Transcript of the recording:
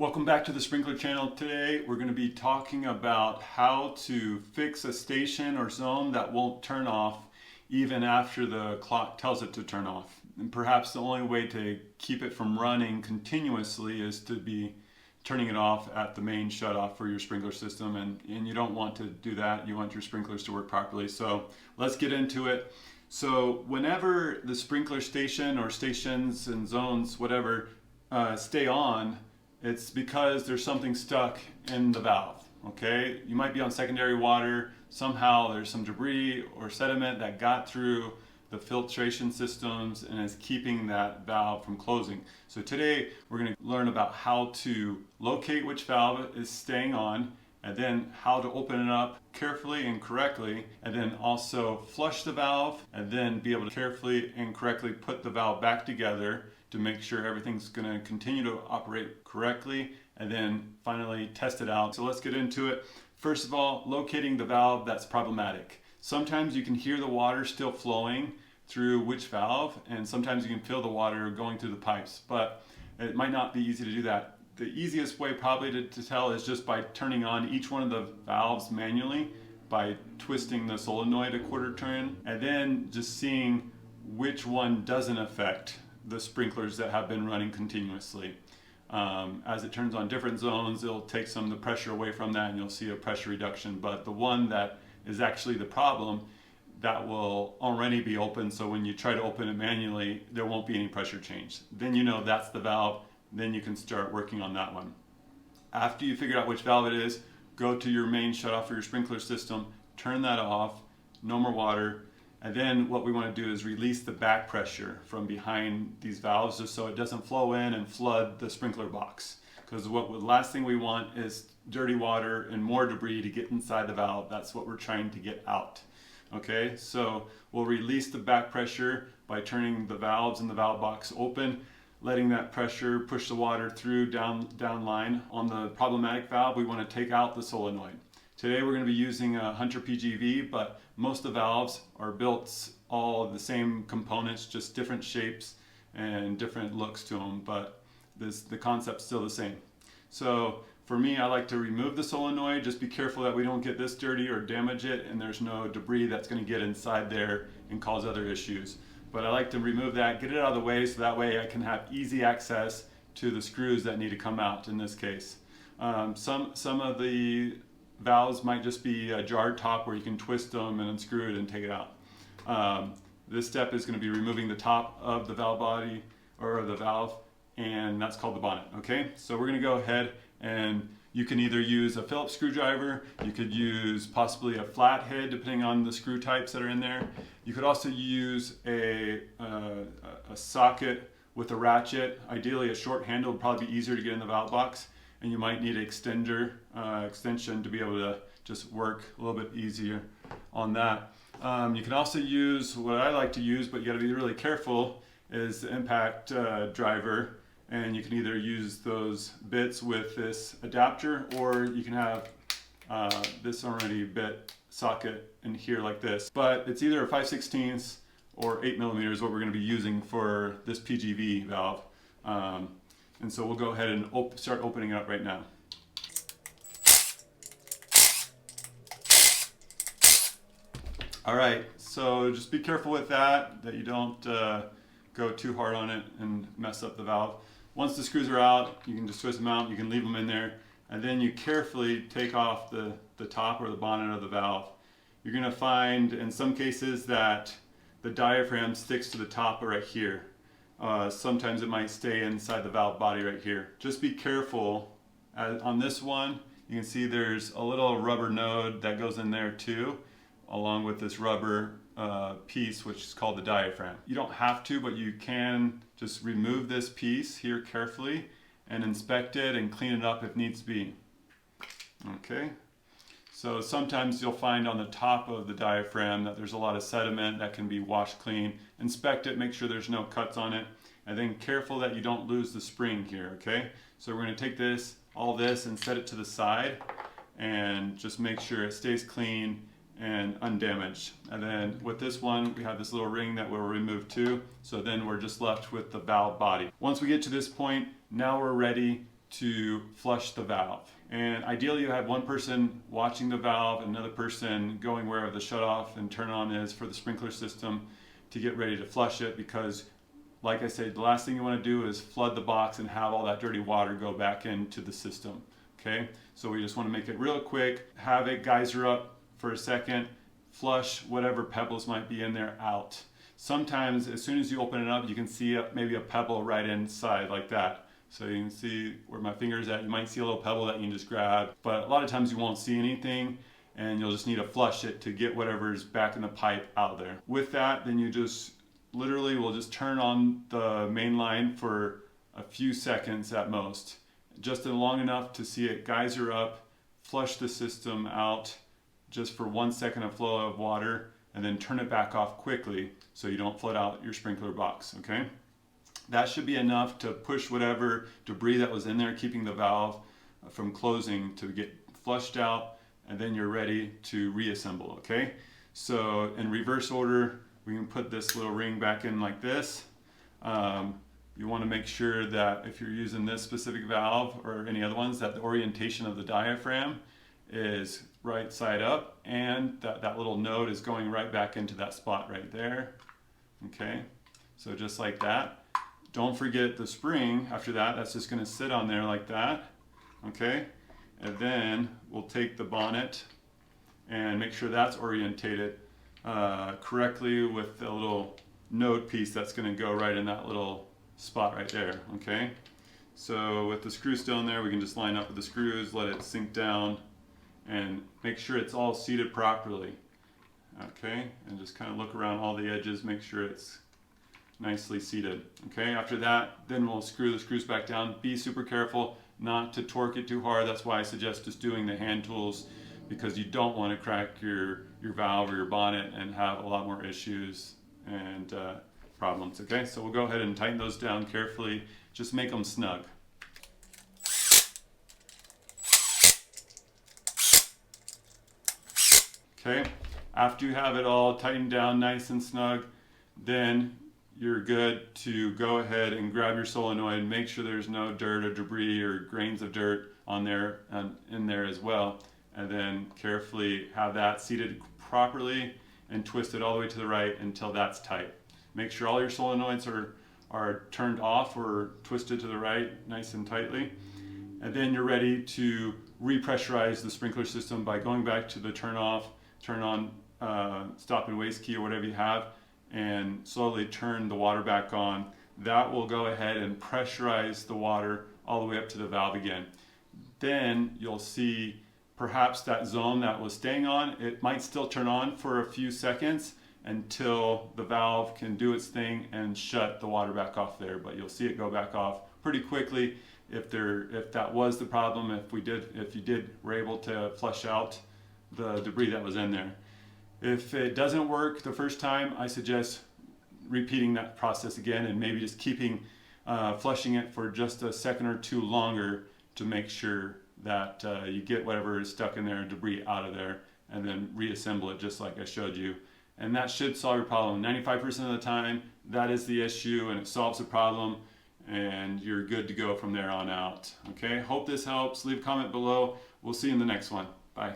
Welcome back to the Sprinkler Channel. Today we're going to be talking about how to fix a station or zone that won't turn off even after the clock tells it to turn off. And perhaps the only way to keep it from running continuously is to be turning it off at the main shutoff for your sprinkler system, and you don't want to do that. You want your sprinklers to work properly. So let's get into it. So whenever the sprinkler station or stations and zones, whatever, stay on, it's because there's something stuck in the valve, okay? You might be on secondary water, somehow there's some debris or sediment that got through the filtration systems and is keeping that valve from closing. So today we're going to learn about how to locate which valve is staying on, and then how to open it up carefully and correctly, and then also flush the valve, and then be able to carefully and correctly put the valve back together to make sure everything's going to continue to operate correctly, and then finally test it out. So let's get into it. First of all, locating the valve that's problematic. Sometimes you can hear the water still flowing through which valve, and sometimes you can feel the water going through the pipes, but it might not be easy to do that. The easiest way probably to tell is just by turning on each one of the valves manually by twisting the solenoid a quarter turn, and then just seeing which one doesn't affect the sprinklers that have been running continuously. As it turns on different zones, it'll take some of the pressure away from that and you'll see a pressure reduction, but the one that is actually the problem, that will already be open, so when you try to open it manually, there won't be any pressure change. Then you know that's the valve, then you can start working on that one. After you figure out which valve it is, go to your main shutoff for your sprinkler system, turn that off, no more water, and then what we want to do is release the back pressure from behind these valves just so it doesn't flow in and flood the sprinkler box. Because the last thing we want is dirty water and more debris to get inside the valve. That's what we're trying to get out. Okay, so we'll release the back pressure by turning the valves in the valve box open, letting that pressure push the water through down line. On the problematic valve, we want to take out the solenoid. Today we're going to be using a Hunter PGV, but most of the valves are built all the same components, just different shapes and different looks to them, but the concept's still the same. So for me, I like to remove the solenoid. Just be careful that we don't get this dirty or damage it, and there's no debris that's going to get inside there and cause other issues. But I like to remove that, get it out of the way, so that way I can have easy access to the screws that need to come out in this case. Some of the valves might just be a jar top where you can twist them and unscrew it and take it out. This step is going to be removing the top of the valve body or the valve, and that's called the bonnet. Okay, so we're going to go ahead, and you can either use a Phillips screwdriver, you could use possibly a flathead depending on the screw types that are in there. You could also use a socket with a ratchet. Ideally a short handle would probably be easier to get in the valve box, and you might need an extension to be able to just work a little bit easier on that. You can also use what I like to use, but you got to be really careful, is the impact driver. And you can either use those bits with this adapter, or you can have this already bit socket in here like this. But it's either a 5/16 or 8mm what we're going to be using for this PGV valve. And so we'll go ahead and start opening it up right now. All right, so just be careful with that you don't go too hard on it and mess up the valve. Once the screws are out, you can just twist them out, you can leave them in there, and then you carefully take off the top or the bonnet of the valve. You're going to find in some cases that the diaphragm sticks to the top right here. Sometimes it might stay inside the valve body right here. Just be careful. On this one, you can see there's a little rubber node that goes in there too, along with this rubber piece, which is called the diaphragm. You don't have to, but you can just remove this piece here carefully and inspect it and clean it up if needs be. Okay, so sometimes you'll find on the top of the diaphragm that there's a lot of sediment that can be washed clean. Inspect it, make sure there's no cuts on it, and then careful that you don't lose the spring here. Okay, so we're going to take all this and set it to the side and just make sure it stays clean and undamaged. And then with this one, we have this little ring that we'll remove too. So then we're just left with the valve body. Once we get to this point, now we're ready to flush the valve. And ideally you have one person watching the valve, another person going wherever the shutoff and turn on is for the sprinkler system to get ready to flush it, because like I said, the last thing you want to do is flood the box and have all that dirty water go back into the system. Okay, so we just want to make it real quick, have it geyser up for a second, flush whatever pebbles might be in there out. Sometimes as soon as you open it up, you can see maybe a pebble right inside like that. So you can see where my finger is at. You might see a little pebble that you can just grab, but a lot of times you won't see anything, and you'll just need to flush it to get whatever's back in the pipe out there. With that, then you just literally will just turn on the main line for a few seconds at most, just long enough to see it geyser up, flush the system out just for 1 second of flow of water, and then turn it back off quickly so you don't flood out your sprinkler box. Okay, that should be enough to push whatever debris that was in there keeping the valve from closing to get flushed out, and then you're ready to reassemble. Okay, so in reverse order, we can put this little ring back in like this. You want to make sure that if you're using this specific valve or any other ones, that the orientation of the diaphragm is right side up, and that little node is going right back into that spot right there. Okay, so just like that. Don't forget the spring after that. That's just going to sit on there like that. Okay, and then we'll take the bonnet and make sure that's orientated correctly with the little node piece that's going to go right in that little spot right there. Okay, so with the screw still in there, we can just line up with the screws, let it sink down, and make sure it's all seated properly. Okay, and just kind of look around all the edges, make sure it's nicely seated. Okay, after that, then we'll screw the screws back down. Be super careful not to torque it too hard. That's why I suggest just doing the hand tools, because you don't want to crack your valve or your bonnet and have a lot more issues and problems. Okay, so we'll go ahead and tighten those down carefully. Just make them snug. Okay, after you have it all tightened down nice and snug, then you're good to go ahead and grab your solenoid, make sure there's no dirt or debris or grains of dirt on there and in there as well, and then carefully have that seated properly and twist it all the way to the right until that's tight. Make sure all your solenoids are turned off or twisted to the right nice and tightly, and then you're ready to repressurize the sprinkler system by going back to the turn off, turn on stop and waste key or whatever you have, and slowly turn the water back on. That will go ahead and pressurize the water all the way up to the valve again. Then you'll see perhaps that zone that was staying on, it might still turn on for a few seconds until the valve can do its thing and shut the water back off there, but you'll see it go back off pretty quickly if that was the problem, if you were able to flush out the debris that was in there. If it doesn't work the first time, I suggest repeating that process again and maybe just keeping flushing it for just a second or two longer to make sure that you get whatever is stuck in there, debris out of there, and then reassemble it just like I showed you. And that should solve your problem. 95% of the time, that is the issue, and it solves the problem, and you're good to go from there on out. Okay, hope this helps. Leave a comment below. We'll see you in the next one. Bye.